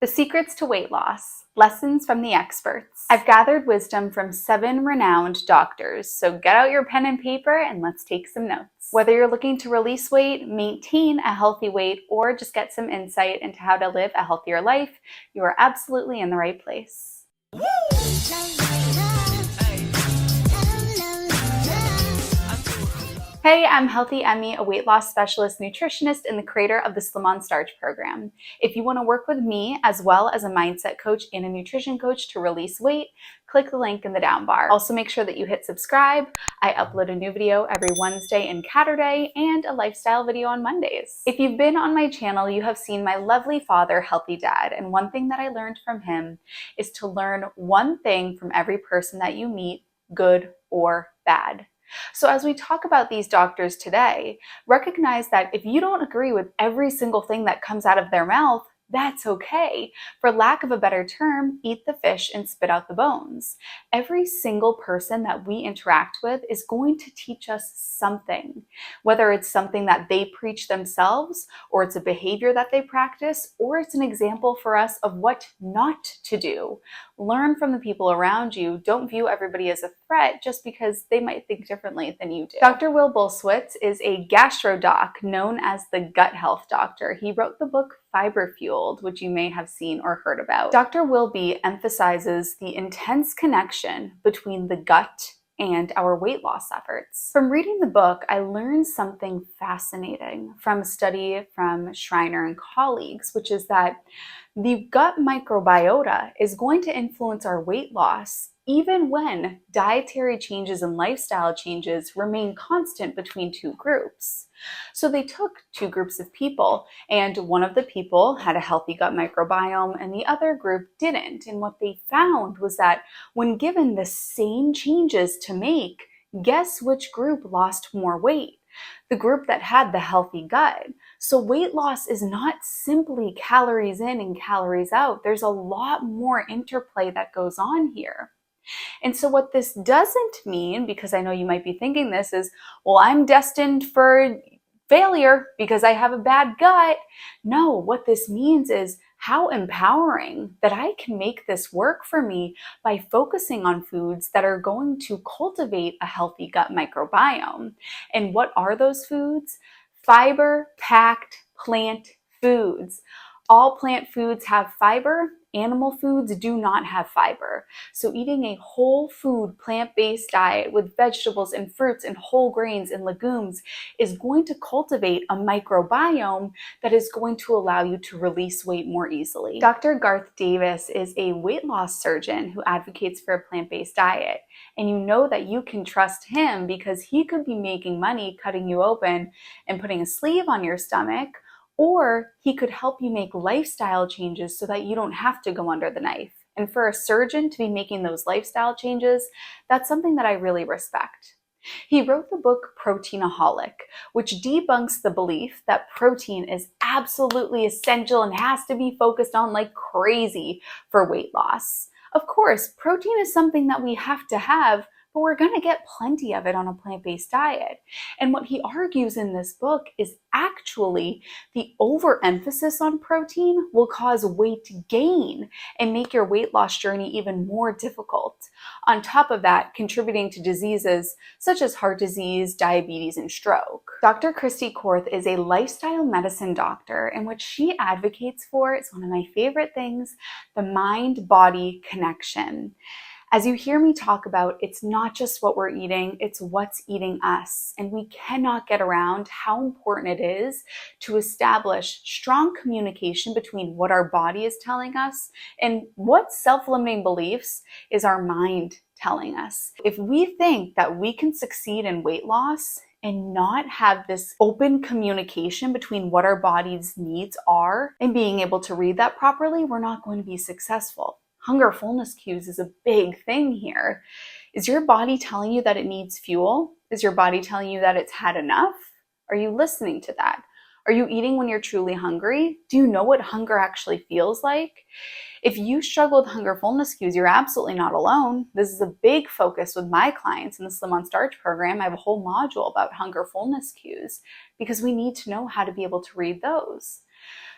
The secrets to weight loss, lessons from the experts. I've gathered wisdom from 7 renowned doctors, so get out your pen and paper and let's take some notes. Whether you're looking to release weight, maintain a healthy weight, or just get some insight into how to live a healthier life, you are absolutely in the right place. Hey, I'm Healthy Emmy, a weight loss specialist nutritionist and the creator of the Slim on Starch program. If you want to work with me, as well as a mindset coach and a nutrition coach to release weight, click the link in the down bar. Also make sure that you hit subscribe. I upload a new video every Wednesday and Saturday and a lifestyle video on Mondays. If you've been on my channel, you have seen my lovely father, Healthy Dad, and one thing that I learned from him is to learn one thing from every person that you meet, good or bad. So as we talk about these doctors today, recognize that if you don't agree with every single thing that comes out of their mouth, that's okay. For lack of a better term, eat the fish and spit out the bones. Every single person that we interact with is going to teach us something, whether it's something that they preach themselves, or it's a behavior that they practice, or it's an example for us of what not to do. Learn from the people around you. Don't view everybody as a threat just because they might think differently than you do. Dr. Bulsiewicz is a gastro doc known as the gut health doctor. He wrote the book Fiber Fueled, which you may have seen or heard about. Dr. Wilby emphasizes the intense connection between the gut and our weight loss efforts. From reading the book, I learned something fascinating from a study from Schreiner and colleagues, which is that the gut microbiota is going to influence our weight loss even when dietary changes and lifestyle changes remain constant between two groups. So they took 2 groups of people, and one of the people had a healthy gut microbiome and the other group didn't. And what they found was that when given the same changes to make, guess which group lost more weight? The group that had the healthy gut. So weight loss is not simply calories in and calories out. There's a lot more interplay that goes on here. And so what this doesn't mean, because I know you might be thinking this, is, well, I'm destined for failure because I have a bad gut. No, what this means is how empowering that I can make this work for me by focusing on foods that are going to cultivate a healthy gut microbiome. And what are those foods? Fiber-packed plant foods. All plant foods have fiber. Animal foods do not have fiber. So eating a whole food plant-based diet with vegetables and fruits and whole grains and legumes is going to cultivate a microbiome that is going to allow you to release weight more easily. Dr. Garth Davis is a weight loss surgeon who advocates for a plant-based diet. And you know that you can trust him because he could be making money cutting you open and putting a sleeve on your stomach, or he could help you make lifestyle changes so that you don't have to go under the knife. And for a surgeon to be making those lifestyle changes, that's something that I really respect. He wrote the book Proteinaholic, which debunks the belief that protein is absolutely essential and has to be focused on like crazy for weight loss. Of course, protein is something that we have to have, but we're going to get plenty of it on a plant-based diet. And what he argues in this book is actually the overemphasis on protein will cause weight gain and make your weight loss journey even more difficult. On top of that, contributing to diseases such as heart disease, diabetes, and stroke. Dr. Christie Korth is a lifestyle medicine doctor, and what she advocates for is one of my favorite things, the mind-body connection. As you hear me talk about, it's not just what we're eating, it's what's eating us. And we cannot get around how important it is to establish strong communication between what our body is telling us and what self-limiting beliefs is our mind telling us. If we think that we can succeed in weight loss and not have this open communication between what our body's needs are and being able to read that properly, we're not going to be successful. Hunger fullness cues is a big thing here. Is your body telling you that it needs fuel? Is your body telling you that it's had enough? Are you listening to that? Are you eating when you're truly hungry? Do you know what hunger actually feels like? If you struggle with hunger fullness cues, you're absolutely not alone. This is a big focus with my clients in the Slim on Starch program. I have a whole module about hunger fullness cues because we need to know how to be able to read those.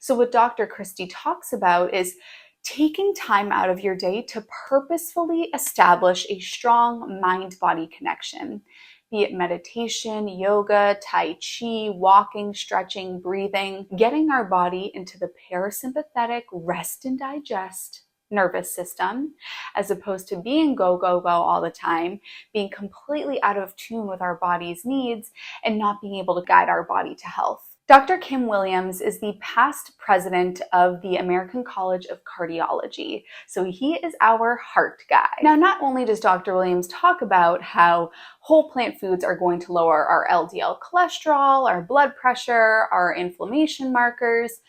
So what Dr. Christie talks about is taking time out of your day to purposefully establish a strong mind-body connection, be it meditation, yoga, tai chi, walking, stretching, breathing, getting our body into the parasympathetic rest and digest nervous system, as opposed to being go, go, go all the time, being completely out of tune with our body's needs and not being able to guide our body to health. Dr. Kim Williams is the past president of the American College of Cardiology, so he is our heart guy. Now, not only does Dr. Williams talk about how whole plant foods are going to lower our LDL cholesterol, our blood pressure, our inflammation markers,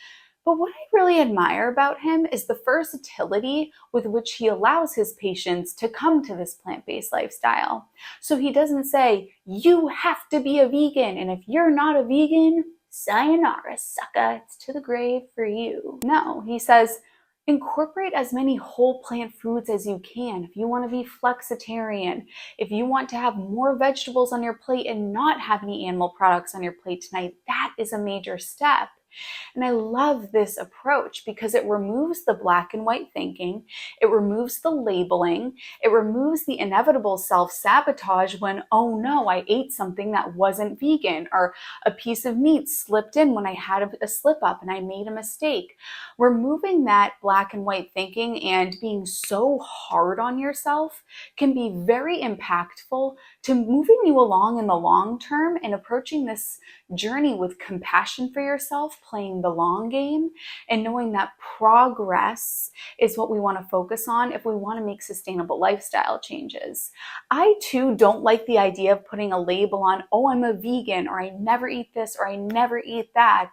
but what I really admire about him is the versatility with which he allows his patients to come to this plant-based lifestyle. So he doesn't say, you have to be a vegan, and if you're not a vegan, sayonara, sucker, it's to the grave for you. No, he says, incorporate as many whole plant foods as you can. If you want to be flexitarian, if you want to have more vegetables on your plate and not have any animal products on your plate tonight, that is a major step. And I love this approach because it removes the black and white thinking, it removes the labeling, it removes the inevitable self-sabotage when, oh no, I ate something that wasn't vegan, or a piece of meat slipped in when I had a slip up and I made a mistake. Removing that black and white thinking and being so hard on yourself can be very impactful to moving you along in the long term and approaching this journey with compassion for yourself, playing the long game, and knowing that progress is what we want to focus on if we want to make sustainable lifestyle changes. I too don't like the idea of putting a label on, oh, I'm a vegan, or I never eat this, or I never eat that,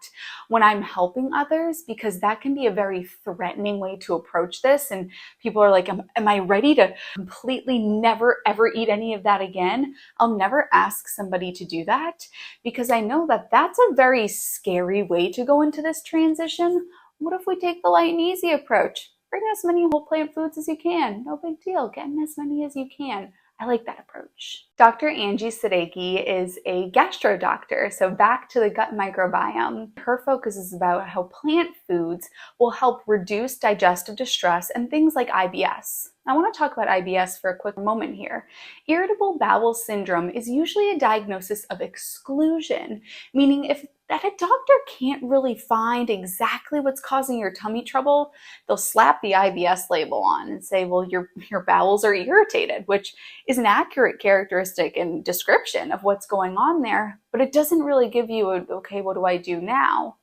when I'm helping others, because that can be a very threatening way to approach this. And people are like, am I ready to completely never ever eat any of that again? I'll never ask somebody to do that, because I know that that's a very scary way to go into this transition. What if we take the light and easy approach? Bring as many whole plant foods as you can. No big deal. Get in as many as you can. I like that approach. Dr. Angie Sadeghi is a gastro doctor, so back to the gut microbiome. Her focus is about how plant foods will help reduce digestive distress and things like IBS. I want to talk about IBS for a quick moment here. Irritable bowel syndrome is usually a diagnosis of exclusion, meaning if that a doctor can't really find exactly what's causing your tummy trouble, they'll slap the IBS label on and say, well, your bowels are irritated, which is an accurate characteristic and description of what's going on there, but it doesn't really give you a, okay, what do I do now?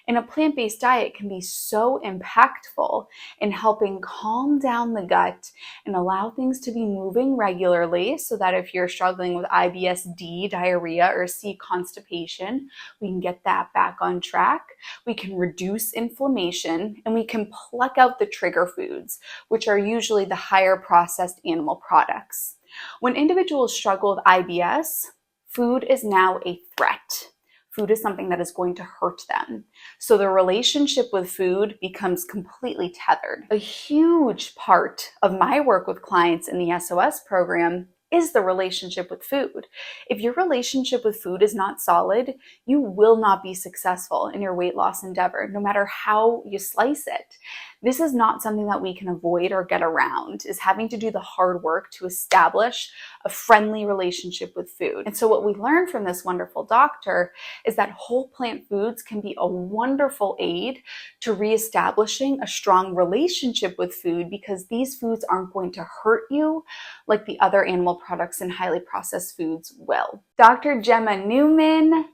And a plant-based diet can be so impactful in helping calm down the gut and allow things to be moving regularly, so that if you're struggling with IBS-D, diarrhea, or C, constipation, we can get that back on track. We can reduce inflammation, and we can pluck out the trigger foods, which are usually the higher processed animal products. When individuals struggle with IBS, food is now a threat. Food is something that is going to hurt them. So the relationship with food becomes completely tethered. A huge part of my work with clients in the SOS program is the relationship with food. If your relationship with food is not solid, you will not be successful in your weight loss endeavor, no matter how you slice it. This is not something that we can avoid or get around, is having to do the hard work to establish a friendly relationship with food. And so what we learned from this wonderful doctor is that whole plant foods can be a wonderful aid to reestablishing a strong relationship with food, because these foods aren't going to hurt you like the other animal products and highly processed foods will. Dr. Gemma Newman,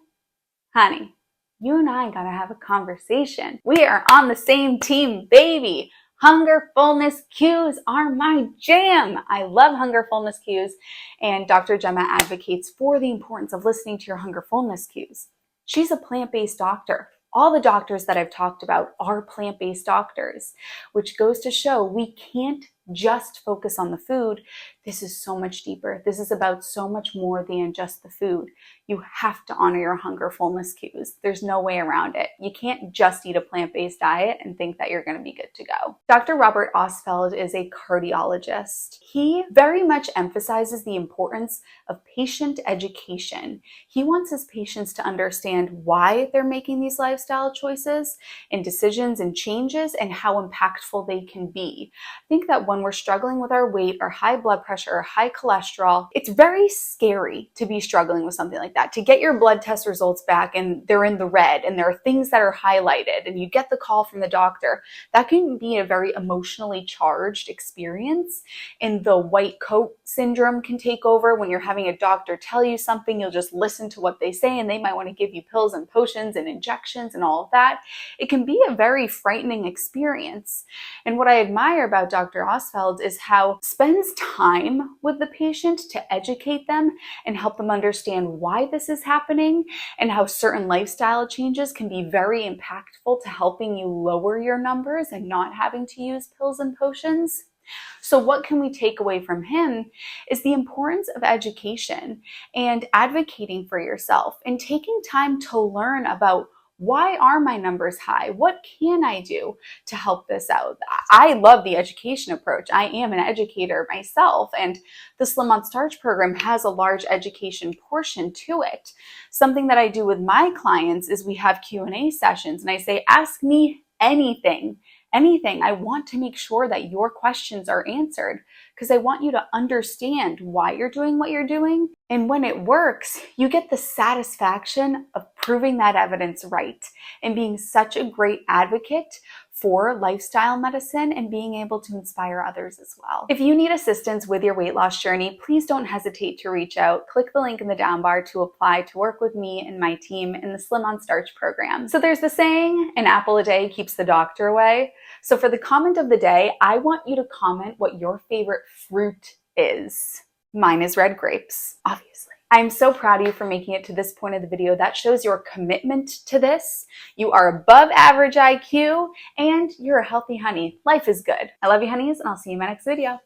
honey, you and I gotta have a conversation. We are on the same team, baby. Hunger fullness cues are my jam. I love hunger fullness cues, and Dr. Gemma advocates for the importance of listening to your hunger fullness cues. She's a plant-based doctor. All the doctors that I've talked about are plant-based doctors, which goes to show we can't just focus on the food, this is so much deeper. This is about so much more than just the food. You have to honor your hunger fullness cues. There's no way around it. You can't just eat a plant-based diet and think that you're going to be good to go. Dr. Robert Ostfeld is a cardiologist. He very much emphasizes the importance of patient education. He wants his patients to understand why they're making these lifestyle choices and decisions and changes and how impactful they can be. I think that when we're struggling with our weight or high blood pressure or high cholesterol, it's very scary to be struggling with something like that, to get your blood test results back and they're in the red and there are things that are highlighted and you get the call from the doctor. That can be a very emotionally charged experience, and the white coat syndrome can take over. When you're having a doctor tell you something, you'll just listen to what they say and they might want to give you pills and potions and injections and all of that. It can be a very frightening experience. And what I admire about Dr. Ostfeld is how he spends time with the patient to educate them and help them understand why this is happening and how certain lifestyle changes can be very impactful to helping you lower your numbers and not having to use pills and potions. So what can we take away from him is the importance of education and advocating for yourself and taking time to learn about why are my numbers high? What can I do to help this out? I love the education approach. I am an educator myself, and the Slim on Starch program has a large education portion to it. Something that I do with my clients is we have Q&A sessions, and I say, ask me anything. I want to make sure that your questions are answered because I want you to understand why you're doing what you're doing. And when it works, you get the satisfaction of proving that evidence right and being such a great advocate for lifestyle medicine and being able to inspire others as well. If you need assistance with your weight loss journey, please don't hesitate to reach out. Click the link in the down bar to apply to work with me and my team in the Slim on Starch program. So there's the saying, an apple a day keeps the doctor away. So for the comment of the day, I want you to comment what your favorite fruit is. Mine is red grapes, obviously. I'm so proud of you for making it to this point of the video. That shows your commitment to this. You are above average IQ and you're a healthy honey. Life is good. I love you, honeys, and I'll see you in my next video.